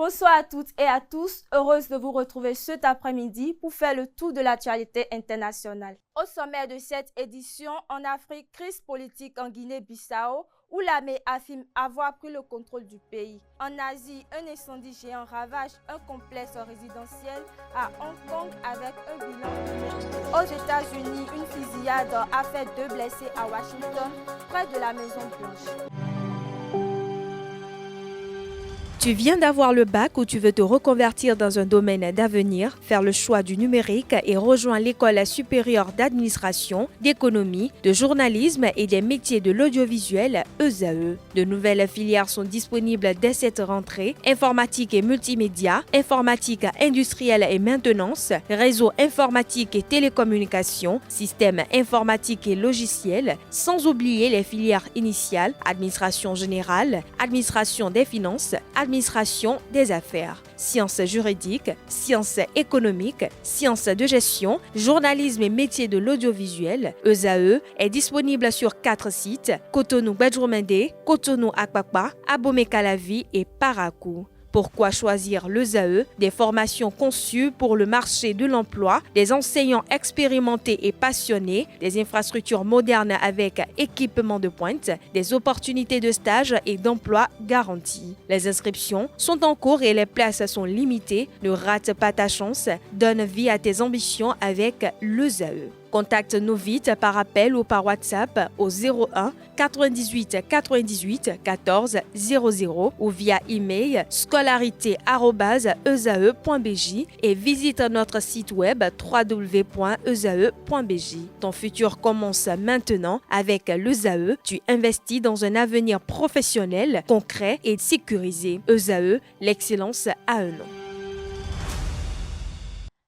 Bonsoir à toutes et à tous, heureuse de vous retrouver cet après-midi pour faire le tour de l'actualité internationale. Au sommet de cette édition, en Afrique, crise politique en Guinée-Bissau, où l'armée affirme avoir pris le contrôle du pays. En Asie, un incendie géant ravage un complexe résidentiel à Hong Kong avec un bilan humain. Aux États-Unis, une fusillade a fait 2 blessés à Washington, près de la Maison-Blanche. Tu viens d'avoir le bac ou tu veux te reconvertir dans un domaine d'avenir, faire le choix du numérique et rejoindre l'école supérieure d'administration, d'économie, de journalisme et des métiers de l'audiovisuel, ESAE. De nouvelles filières sont disponibles dès cette rentrée: informatique et multimédia, informatique industrielle et maintenance, réseau informatique et télécommunications, système informatique et logiciel, sans oublier les filières initiales: administration générale, administration des finances, administration des affaires, sciences juridiques, sciences économiques, sciences de gestion, journalisme et métiers de l'audiovisuel. ESAE est disponible sur 4 sites: Cotonou-Badjoumendé, Cotonou-Akpakpa, Abomey-Calavi et Parakou. Pourquoi choisir l'ESAE? Des formations conçues pour le marché de l'emploi, des enseignants expérimentés et passionnés, des infrastructures modernes avec équipement de pointe, des opportunités de stage et d'emploi garanties. Les inscriptions sont en cours et les places sont limitées. Ne rate pas ta chance, donne vie à tes ambitions avec l'ESAE. Contacte-nous vite par appel ou par WhatsApp au 01 98 98 14 00 ou via email scolarité@esae.bj et visite notre site web www.esae.bj. Ton futur commence maintenant avec l'ESAE. Tu investis dans un avenir professionnel, concret et sécurisé. ESAE, l'excellence à un nom.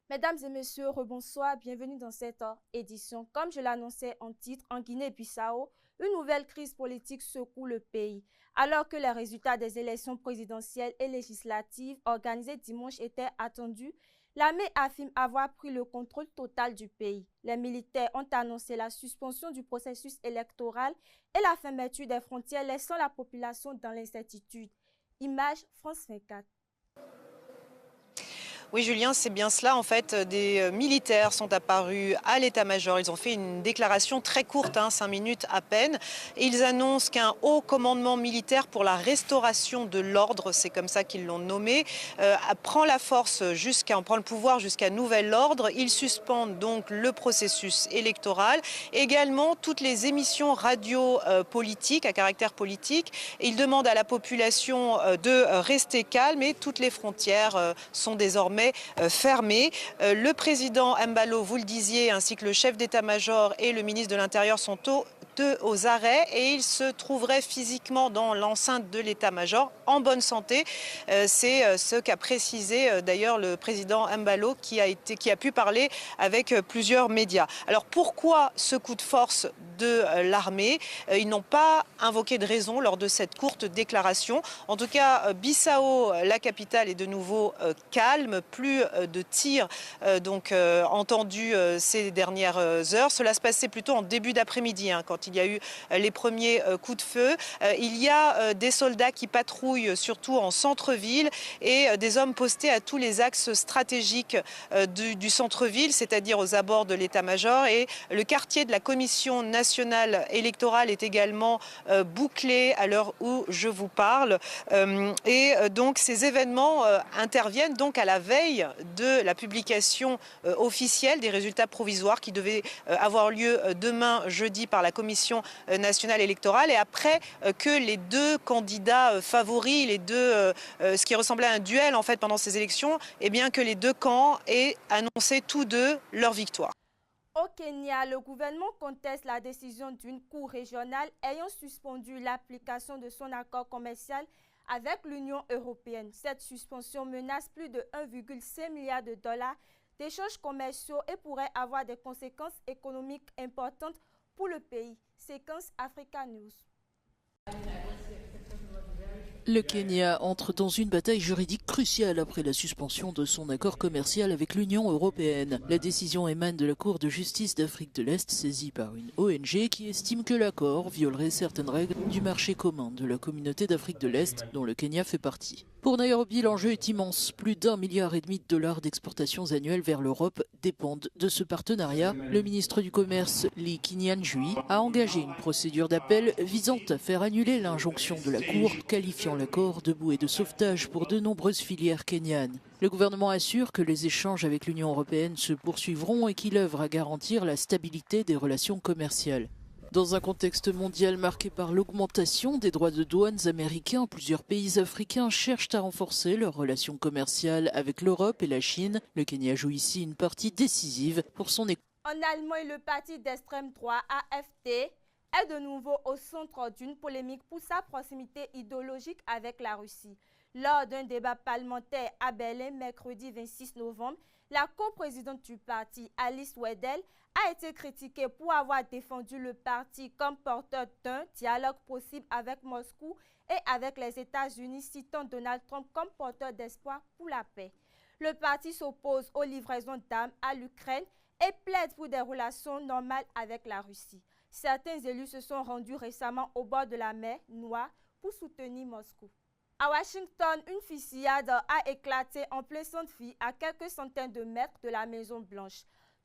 Mesdames et messieurs, rebonsoir, bienvenue dans cette édition. Comme je l'annonçais en titre, en Guinée-Bissau, une nouvelle crise politique secoue le pays. Alors que les résultats des élections présidentielles et législatives organisées dimanche étaient attendus, l'armée affirme avoir pris le contrôle total du pays. Les militaires ont annoncé la suspension du processus électoral et la fermeture des frontières, laissant la population dans l'incertitude. Image France 24. Oui, Julien, c'est bien cela. En fait, des militaires sont apparus à l'état-major. Ils ont fait une déclaration très courte, 5 minutes à peine. Et ils annoncent qu'un haut commandement militaire pour la restauration de l'ordre, c'est comme ça qu'ils l'ont nommé, prend le pouvoir jusqu'à nouvel ordre. Ils suspendent donc le processus électoral, également toutes les émissions radio politiques à caractère politique. Et ils demandent à la population de rester calme et toutes les frontières sont désormais fermé. Le président Embalo, vous le disiez, ainsi que le chef d'état-major et le ministre de l'Intérieur sont aux arrêts et ils se trouveraient physiquement dans l'enceinte de l'état-major en bonne santé. C'est ce qu'a précisé d'ailleurs le président Embalo qui a pu parler avec plusieurs médias. Alors pourquoi ce coup de force de l'armée? Ils n'ont pas invoqué de raison lors de cette courte déclaration. En tout cas, Bissau, la capitale, est de nouveau calme, plus de tirs entendus ces dernières heures. Cela se passait plutôt en début d'après-midi quand il y a eu les premiers coups de feu. Il y a des soldats qui patrouillent surtout en centre-ville et des hommes postés à tous les axes stratégiques du centre-ville, c'est-à-dire aux abords de l'état-major. Et le quartier de la commission nationale électorale est également bouclé à l'heure où je vous parle. Donc ces événements interviennent donc à la veille de la publication officielle des résultats provisoires qui devaient avoir lieu demain jeudi par la commission nationale électorale, et après que les deux candidats favoris, ce qui ressemblait à un duel en fait pendant ces élections, et bien que les deux camps aient annoncé tous deux leur victoire. Au Kenya, le gouvernement conteste la décision d'une cour régionale ayant suspendu l'application de son accord commercial avec l'Union européenne. Cette suspension menace plus de 1,5 milliard de dollars d'échanges commerciaux et pourrait avoir des conséquences économiques importantes pour le pays. Séquence Africa News. Le Kenya entre dans une bataille juridique cruciale après la suspension de son accord commercial avec l'Union européenne. La décision émane de la Cour de justice d'Afrique de l'Est saisie par une ONG qui estime que l'accord violerait certaines règles du marché commun de la communauté d'Afrique de l'Est dont le Kenya fait partie. Pour Nairobi, l'enjeu est immense. Plus d'1,5 milliard d'exportations annuelles vers l'Europe dépendent de ce partenariat. Le ministre du Commerce, Lee Kinyanjui, a engagé une procédure d'appel visant à faire annuler l'injonction de la Cour, qualifiant l'accord de bouée de sauvetage pour de nombreuses filières kenyanes. Le gouvernement assure que les échanges avec l'Union européenne se poursuivront et qu'il œuvre à garantir la stabilité des relations commerciales. Dans un contexte mondial marqué par l'augmentation des droits de douane américains, plusieurs pays africains cherchent à renforcer leurs relations commerciales avec l'Europe et la Chine. Le Kenya joue ici une partie décisive pour son économie. En Allemagne, le parti d'extrême droite AfD est de nouveau au centre d'une polémique pour sa proximité idéologique avec la Russie. Lors d'un débat parlementaire à Berlin mercredi 26 novembre, la coprésidente du parti, Alice Weidel, a été critiquée pour avoir défendu le parti comme porteur d'un dialogue possible avec Moscou et avec les États-Unis, citant Donald Trump comme porteur d'espoir pour la paix. Le parti s'oppose aux livraisons d'armes à l'Ukraine et plaide pour des relations normales avec la Russie. Certains élus se sont rendus récemment au bord de la mer Noire pour soutenir Moscou. À Washington, une fusillade a éclaté en plein centre-ville à quelques centaines de mètres de la Maison-Blanche.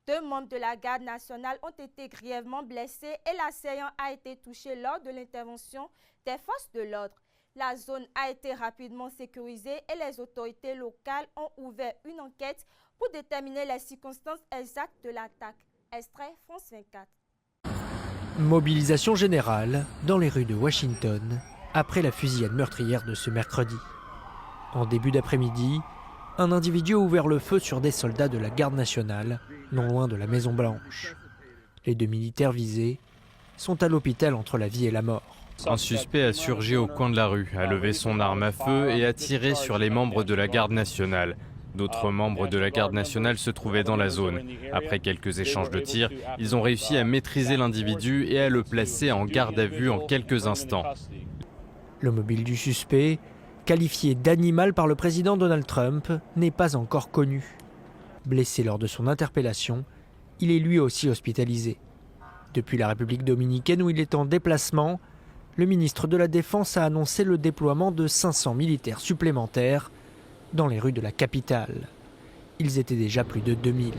2 membres de la garde nationale ont été grièvement blessés et l'assaillant a été touché lors de l'intervention des forces de l'ordre. La zone a été rapidement sécurisée et les autorités locales ont ouvert une enquête pour déterminer les circonstances exactes de l'attaque. Extrait France 24. Mobilisation générale dans les rues de Washington après la fusillade meurtrière de ce mercredi. En début d'après-midi, un individu a ouvert le feu sur des soldats de la garde nationale, non loin de la Maison-Blanche. Les 2 militaires visés sont à l'hôpital entre la vie et la mort. Un suspect a surgi au coin de la rue, a levé son arme à feu et a tiré sur les membres de la garde nationale. D'autres membres de la garde nationale se trouvaient dans la zone. Après quelques échanges de tirs, ils ont réussi à maîtriser l'individu et à le placer en garde à vue en quelques instants. Le mobile du suspect, qualifié d'animal par le président Donald Trump, n'est pas encore connu. Blessé lors de son interpellation, il est lui aussi hospitalisé. Depuis la République dominicaine où il est en déplacement, le ministre de la Défense a annoncé le déploiement de 500 militaires supplémentaires dans les rues de la capitale. Ils étaient déjà plus de 2000.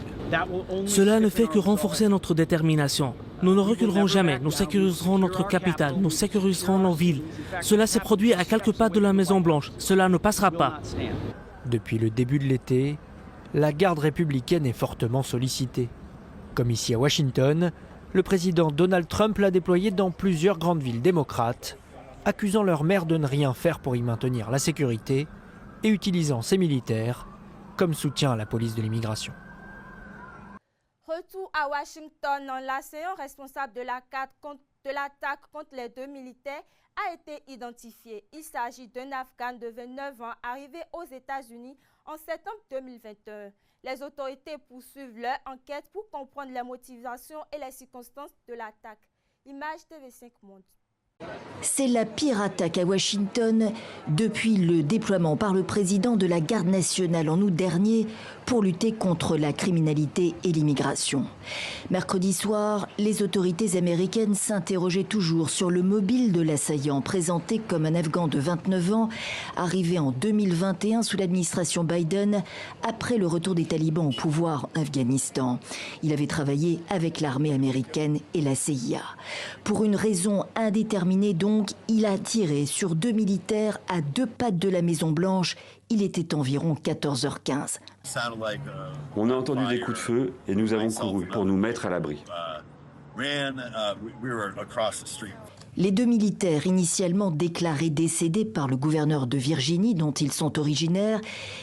Cela ne fait que renforcer notre détermination. Nous ne reculerons jamais. Nous sécuriserons notre capitale. Nous sécuriserons nos villes. Cela s'est produit à quelques pas de la Maison-Blanche. Cela ne passera pas. Depuis le début de l'été, la garde républicaine est fortement sollicitée. Comme ici à Washington, le président Donald Trump l'a déployée dans plusieurs grandes villes démocrates, accusant leurs maires de ne rien faire pour y maintenir la sécurité et utilisant ces militaires comme soutien à la police de l'immigration. Retour à Washington, l'assaillant responsable de l'attaque contre les 2 militaires a été identifié. Il s'agit d'un Afghan de 29 ans arrivé aux États-Unis en septembre 2021. Les autorités poursuivent leur enquête pour comprendre les motivations et les circonstances de l'attaque. Image TV5 Monde. C'est la pire attaque à Washington depuis le déploiement par le président de la Garde nationale en août dernier pour lutter contre la criminalité et l'immigration. Mercredi soir, les autorités américaines s'interrogeaient toujours sur le mobile de l'assaillant, présenté comme un Afghan de 29 ans, arrivé en 2021 sous l'administration Biden, après le retour des talibans au pouvoir en Afghanistan. Il avait travaillé avec l'armée américaine et la CIA. Pour une raison indéterminée donc, il a tiré sur 2 militaires à 2 pas de la Maison-Blanche. Il était environ 14h15. On a entendu des coups de feu et nous avons couru pour nous mettre à l'abri. Les 2 militaires, initialement déclarés décédés par le gouverneur de Virginie, dont ils sont originaires,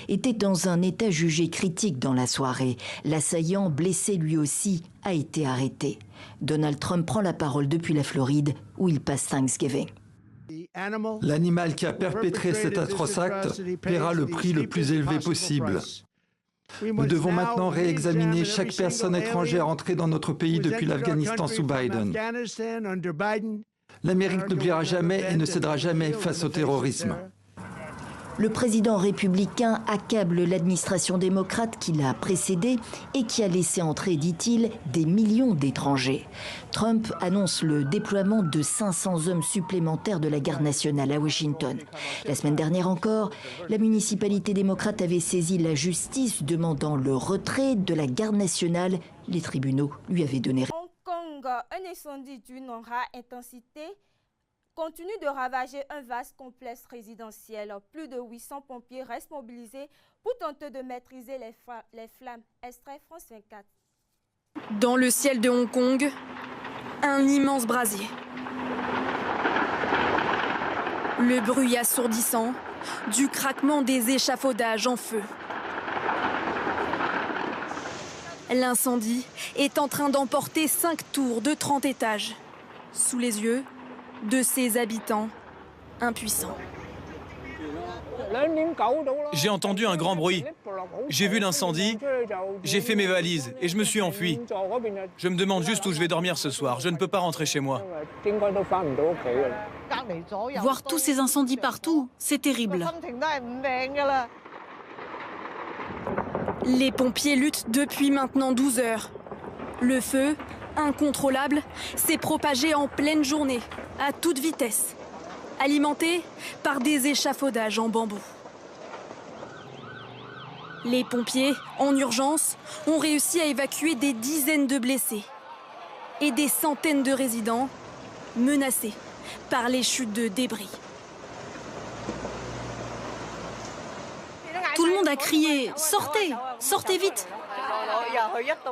étaient dans un état jugé critique dans la soirée. L'assaillant, blessé lui aussi, a été arrêté. Donald Trump prend la parole depuis la Floride, où il passe Thanksgiving. L'animal qui a perpétré cet atroce acte paiera le prix le plus élevé possible. Nous devons maintenant réexaminer chaque personne étrangère entrée dans notre pays depuis l'Afghanistan sous Biden. L'Amérique n'oubliera jamais et ne cédera jamais face au terrorisme. Le président républicain accable l'administration démocrate qui l'a précédé et qui a laissé entrer, dit-il, des millions d'étrangers. Trump annonce le déploiement de 500 hommes supplémentaires de la garde nationale à Washington. La semaine dernière encore, la municipalité démocrate avait saisi la justice demandant le retrait de la garde nationale. Les tribunaux lui avaient donné raison. Hong Kong, un incendie d'une rare intensité continue de ravager un vaste complexe résidentiel. Plus de 800 pompiers restent mobilisés pour tenter de maîtriser les flammes. Extrait France 24. Dans le ciel de Hong Kong, un immense brasier. Le bruit assourdissant du craquement des échafaudages en feu. L'incendie est en train d'emporter 5 tours de 30 étages, sous les yeux de ses habitants impuissants. J'ai entendu un grand bruit. J'ai vu l'incendie, j'ai fait mes valises et je me suis enfui. Je me demande juste où je vais dormir ce soir. Je ne peux pas rentrer chez moi. Voir tous ces incendies partout, c'est terrible. Les pompiers luttent depuis maintenant 12 heures. Le feu, incontrôlable, s'est propagé en pleine journée, à toute vitesse, alimenté par des échafaudages en bambou. Les pompiers, en urgence, ont réussi à évacuer des dizaines de blessés et des centaines de résidents menacés par les chutes de débris. Tout le monde a crié « Sortez! Sortez vite !»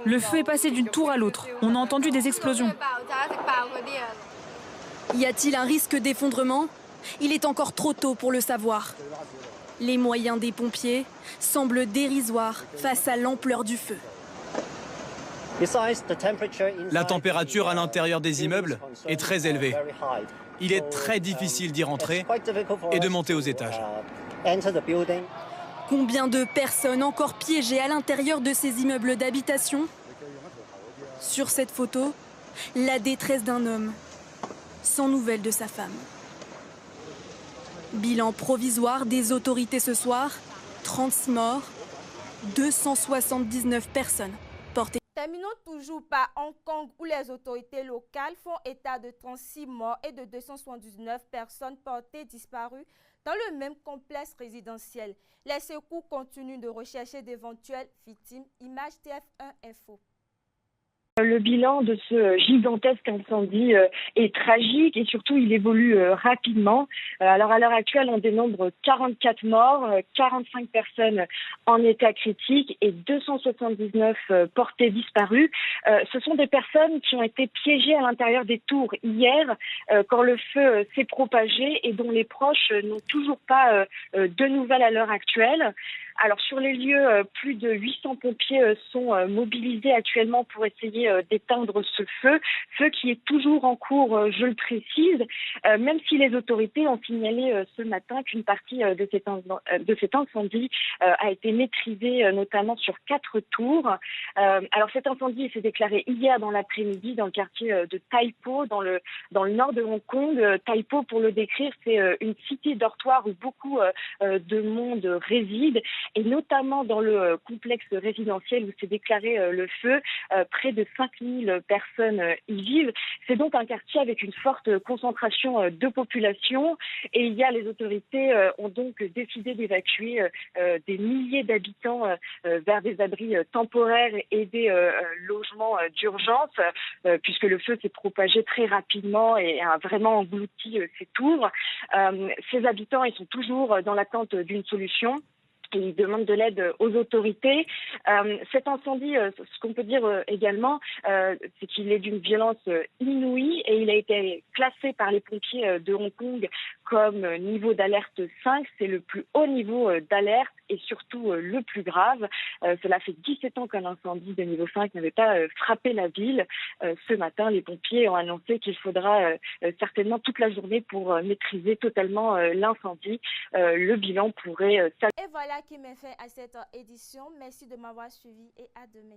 Le feu est passé d'une tour à l'autre. On a entendu des explosions. Y a-t-il un risque d'effondrement? Il est encore trop tôt pour le savoir. Les moyens des pompiers semblent dérisoires face à l'ampleur du feu. La température à l'intérieur des immeubles est très élevée. Il est très difficile d'y rentrer et de monter aux étages. Combien de personnes encore piégées à l'intérieur de ces immeubles d'habitation? Sur cette photo, la détresse d'un homme, sans nouvelles de sa femme. Bilan provisoire des autorités ce soir, 36 morts, 279 personnes portées. Terminons toujours par Hong Kong où les autorités locales font état de 36 morts et de 279 personnes portées disparues dans le même complexe résidentiel. Les secours continuent de rechercher d'éventuelles victimes. Image TF1 Info. Le bilan de ce gigantesque incendie est tragique et surtout il évolue rapidement. Alors à l'heure actuelle, on dénombre 44 morts, 45 personnes en état critique et 279 portées disparues. Ce sont des personnes qui ont été piégées à l'intérieur des tours hier quand le feu s'est propagé et dont les proches n'ont toujours pas de nouvelles à l'heure actuelle. Alors sur les lieux, plus de 800 pompiers sont mobilisés actuellement pour essayer d'éteindre ce feu qui est toujours en cours, je le précise, même si les autorités ont signalé ce matin qu'une partie de cet incendie a été maîtrisée, notamment sur 4 tours. Alors cet incendie s'est déclaré hier dans l'après-midi dans le quartier de Tai Po, dans le nord de Hong Kong. Tai Po, pour le décrire, c'est une cité dortoir où beaucoup de monde réside. Et notamment dans le complexe résidentiel où s'est déclaré le feu, près de 5000 personnes y vivent. C'est donc un quartier avec une forte concentration de population et les autorités ont donc décidé d'évacuer des milliers d'habitants vers des abris temporaires et des logements d'urgence puisque le feu s'est propagé très rapidement et a vraiment englouti ces tours. Ces habitants, ils sont toujours dans l'attente d'une solution. Et ils demandent de l'aide aux autorités. Cet incendie, ce qu'on peut dire également, c'est qu'il est d'une violence inouïe et il a été classé par les pompiers de Hong Kong comme niveau d'alerte 5. C'est le plus haut niveau d'alerte et surtout le plus grave. Cela fait 17 ans qu'un incendie de niveau 5 n'avait pas frappé la ville. Ce matin, les pompiers ont annoncé qu'il faudra certainement toute la journée pour maîtriser totalement l'incendie. Le bilan pourrait... Et voilà qui met fin à cette édition. Merci de m'avoir suivi et à demain.